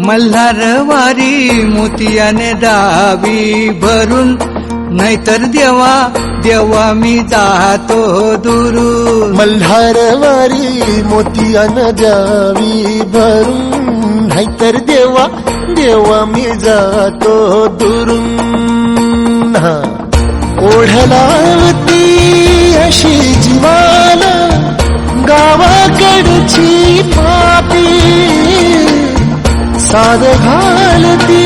मल्हारवारी मोतियाने डावी भरून, नाहीतर देवा देवा मी जातो दुरून. मल्हारवारी मोतियाने द्यावी भरून, नाहीतर देवा देवा मी जातो दुरून. ओढलावती अशी जीवाला गावाकडची पापी, साद घालती